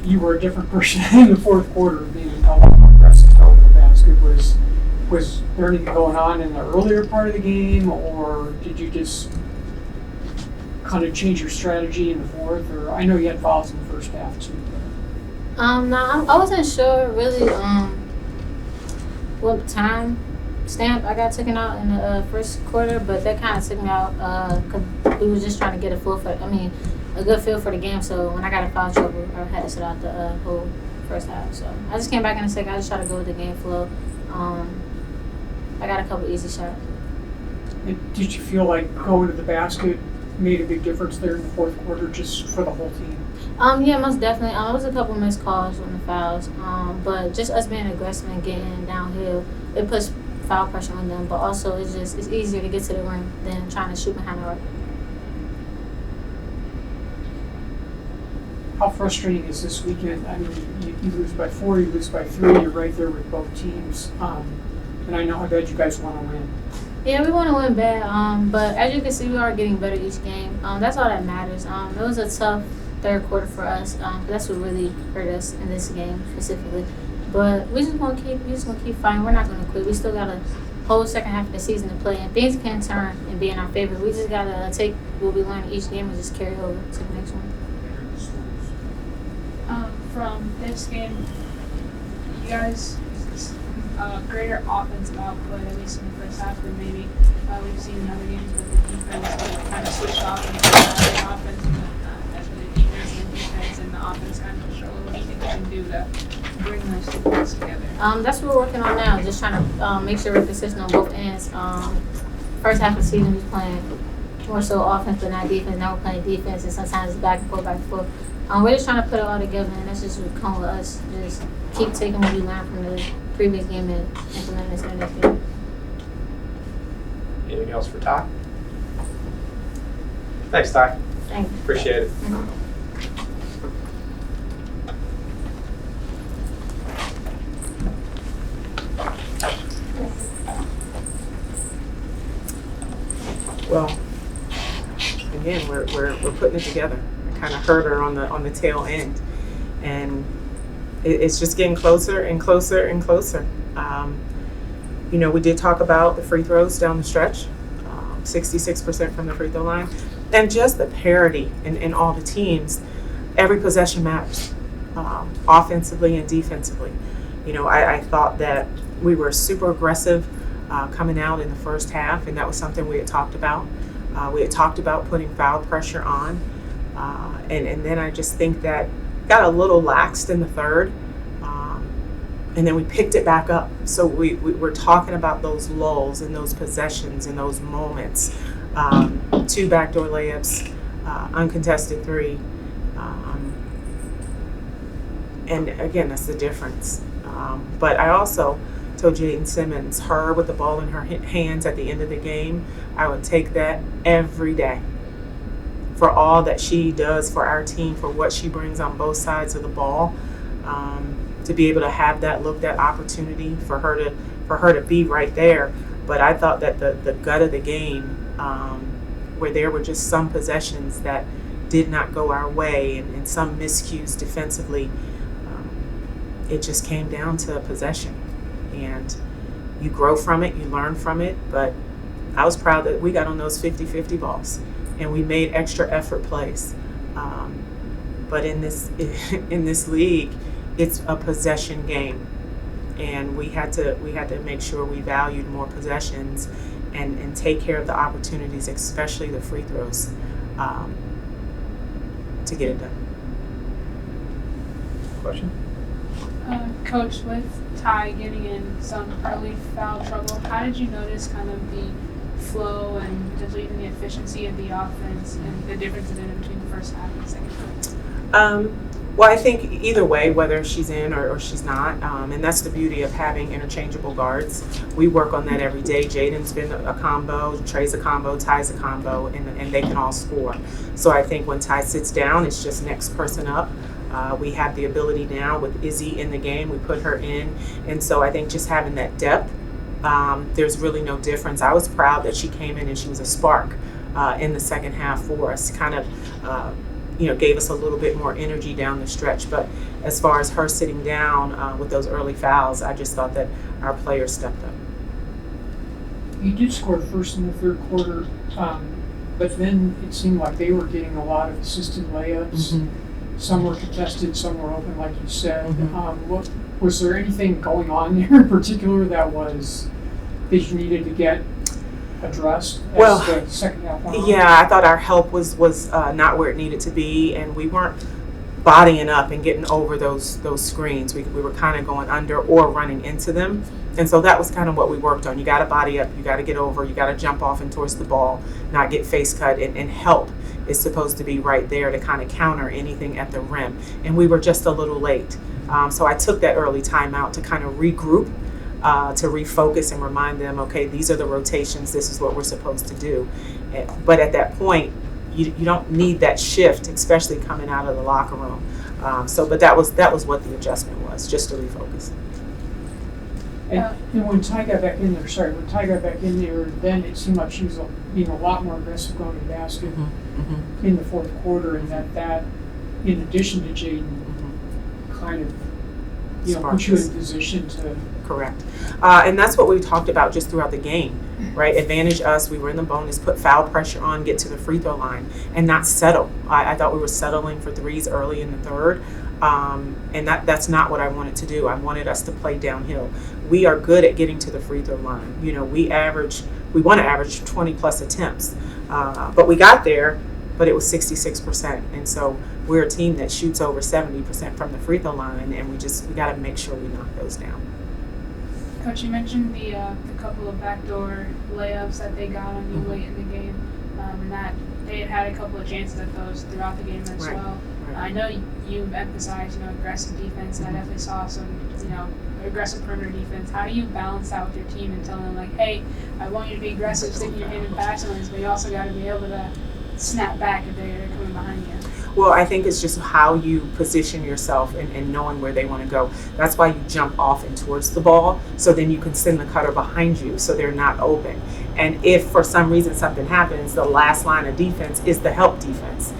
you were a different person in the fourth quarter, being a lot more aggressive going to the basket. Was there anything going on in the earlier part of the game, or did you just kind of change your strategy in the fourth? Or I know you had fouls in the first half too. No, I wasn't sure really what time stamp I got taken out in the first quarter, but that kind of took me out because we was just trying to get a good feel for the game. So when I got in foul trouble, I had to sit out the whole first half. So I just came back in the second. I just tried to go with the game flow. I got a couple easy shots. And did you feel like going to the basket made a big difference there in the fourth quarter, just for the whole team? Yeah, most definitely. There was a couple missed calls on the fouls, but just us being aggressive and getting downhill, it puts foul pressure on them. But also, it's easier to get to the rim than trying to shoot behind the arc. How frustrating is this weekend? I mean, you lose by 4, you lose by 3. You're right there with both teams, and I bet you guys want to win. Yeah, we want to win bad, but as you can see, we are getting better each game. That's all that matters. It was a tough third quarter for us. That's what really hurt us in this game specifically. But we just gonna keep fighting. We're not gonna quit. We still got a whole second half of the season to play, and things can turn and be in our favor. We just gotta take what we learn each game and just carry over to the next one. From this game, you guys greater offensive output, at least in the first half, than maybe we've seen in other games with the defense kind of switched off and the offense, that's where the defense and the offense kind of struggle. What do you think we can do to bring those two things together? That's what we're working on now, just trying to make sure we're consistent on both ends. First half of the season, we was playing more so offense but not defense. Now we're playing defense, and sometimes it's back and forth, back and forth. We're just trying to put it all together, and that's just what comes with us. Just keep taking what we learned from the previous game and implementing this in the next game. Anything else for Ty? Thanks, Ty. Thank you. Appreciate it. Mm-hmm. Well, again, we're putting it together. I kind of heard her on the tail end, and it's just getting closer and closer and closer. We did talk about the free throws down the stretch, 66% from the free throw line, and just the parity in all the teams. Every possession matters, offensively and defensively. I thought that we were super aggressive coming out in the first half, and that was something we had talked about. We had talked about putting foul pressure on, and then I just think that got a little laxed in the third, and then we picked it back up. So we're talking about those lulls and those possessions and those moments. 2 backdoor layups, uncontested 3, and again, that's the difference. But I also told Jaden Simmons, her with the ball in her hands at the end of the game, I would take that every day for all that she does for our team, for what she brings on both sides of the ball. To be able to have that look, that opportunity for her to be right there. But I thought that the gut of the game, where there were just some possessions that did not go our way and some miscues defensively, it just came down to possession. And you grow from it, you learn from it, but I was proud that we got on those 50-50 balls and we made extra effort plays. But in this league, it's a possession game, and we had to make sure we valued more possessions and take care of the opportunities, especially the free throws, to get it done. Question? Coach, with Ty getting in some early foul trouble, how did you notice kind of the flow and just even the efficiency of the offense and the differences in between the first half and the second half? Well, I think either way, whether she's in or she's not, and that's the beauty of having interchangeable guards. We work on that every day. Jaden's been a combo, Trey's a combo, Ty's a combo, and they can all score. So I think when Ty sits down, it's just next person up. We have the ability now with Izzy in the game. We put her in. And so I think just having that depth, there's really no difference. I was proud that she came in and she was a spark in the second half for us, kind of gave us a little bit more energy down the stretch. But as far as her sitting down with those early fouls, I just thought that our players stepped up. You did score first in the third quarter, but then it seemed like they were getting a lot of assisted layups. Mm-hmm. Some were contested, some were open, like you said. Mm-hmm. Was there anything going on there in particular that you needed to get addressed as the second half went on? Yeah, I thought our help was not where it needed to be, and we weren't bodying up and getting over those screens. We were kind of going under or running into them. And so that was kind of what we worked on. You got to body up, you got to get over, you got to jump off and towards the ball, not get face cut, and help is supposed to be right there to kind of counter anything at the rim. And we were just a little late. So I took that early timeout to kind of regroup, to refocus and remind them, okay, these are the rotations, this is what we're supposed to do. But at that point, you don't need that shift, especially coming out of the locker room. But that was what the adjustment was, just to refocus. And when Ty got back in there, then it seemed like she was being a lot more aggressive going to the basket in the fourth quarter, and that in addition to Jaden, kind of put you in a position to. Correct. And that's what we talked about just throughout the game, right? Advantage us. We were in the bonus, put foul pressure on, get to the free throw line, and not settle. I thought we were settling for threes early in the third. And that's not what I wanted to do. I wanted us to play downhill. We are good at getting to the free throw line. We want to average 20 plus attempts. But we got there, but it was 66%. And so we're a team that shoots over 70% from the free throw line, and we got to make sure we knock those down. Coach, you mentioned the couple of backdoor layups that they got on you late in the game, and that they had a couple of chances at those throughout the game as well. Right. I know you've emphasized, aggressive defense, and I definitely saw some, aggressive perimeter defense. How do you balance that with your team and tell them, like, hey, I want you to be aggressive, sticking your hand in fast lanes, but you also got to be able to snap back if they're coming behind you? Well, I think it's just how you position yourself and knowing where they want to go. That's why you jump off and towards the ball, so then you can send the cutter behind you so they're not open. And if for some reason something happens, the last line of defense is the help defense.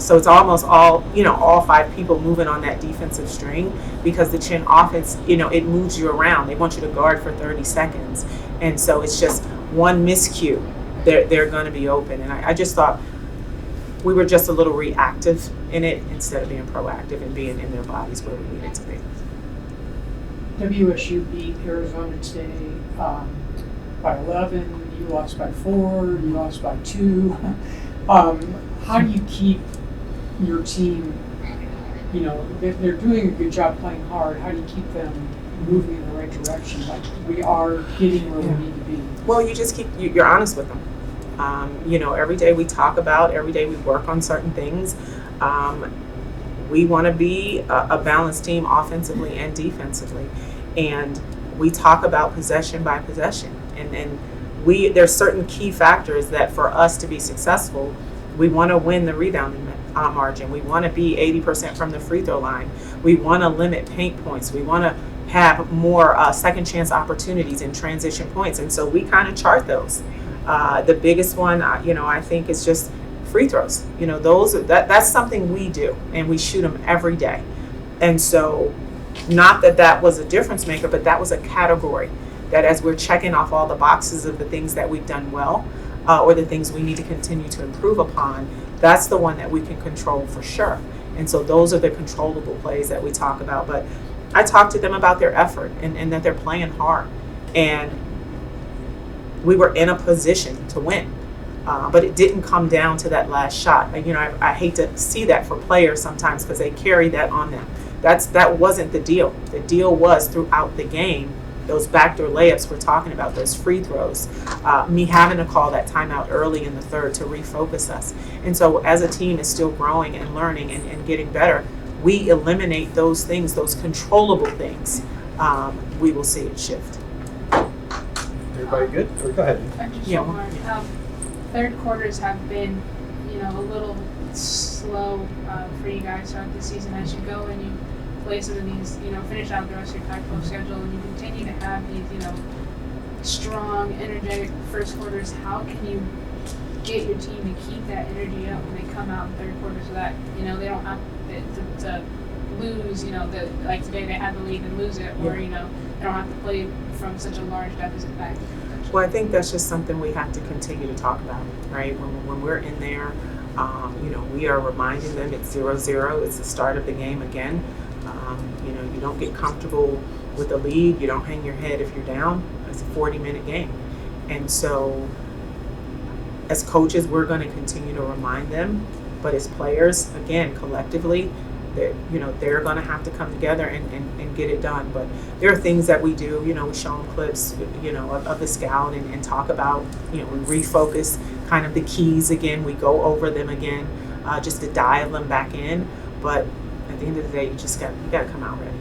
So it's almost all 5 people moving on that defensive string, because the Chin offense, it moves you around. They want you to guard for 30 seconds. And so it's just one miscue, they're going to be open. And I just thought we were just a little reactive in it instead of being proactive and being in their bodies where we needed to be. WSU beat Arizona today by 11. You lost by 4. You lost by 2. How do you keep your team, they're doing a good job playing hard. How do you keep them moving in the right direction? Like, we are getting where we need to be. Well, you just you're honest with them. Every day we talk about, every day we work on certain things. We want to be a balanced team offensively and defensively. And we talk about possession by possession. And there's certain key factors that for us to be successful, we want to win the rebounding margin. We want to be 80% from the free throw line. We want to limit paint points. We want to have more second chance opportunities and transition points. And so we kind of chart those. The biggest one, I think is just free throws. That's something we do, and we shoot them every day. And so not that was a difference maker, but that was a category that as we're checking off all the boxes of the things that we've done well, or the things we need to continue to improve upon, that's the one that we can control for sure. And so those are the controllable plays that we talk about. But I talk to them about their effort and that they're playing hard. And we were in a position to win. But it didn't come down to that last shot. I hate to see that for players sometimes, because they carry that on them. That wasn't the deal. The deal was throughout the game, those backdoor layups we're talking about, those free throws, me having to call that timeout early in the third to refocus us. And so as a team is still growing and learning and getting better, we eliminate those things, those controllable things, we will see it shift. Everybody good? Or go ahead. Just one more. Third quarters have been, a little slow for you guys throughout the season. As you go and you play some of these, finish out the rest of your Pac-12 schedule, and you continue to have these, strong, energetic first quarters. How can you get your team to keep that energy up when they come out in the third quarter, so that they don't have to lose. Like today they had the lead and lose it, or they don't have to play from such a large deficit back. Well, I think that's just something we have to continue to talk about, right? When we're in there, we are reminding them it's 0-0. It's the start of the game again. You don't get comfortable with the lead. You don't hang your head if you're down. It's a 40-minute game. And so as coaches, we're going to continue to remind them. But as players, again, collectively, they're going to have to come together and get it done. But there are things that we do. We show them clips, of the scout and talk about, we refocus kind of the keys again. We go over them again just to dial them back in. But at the end of the day, you got to come out ready.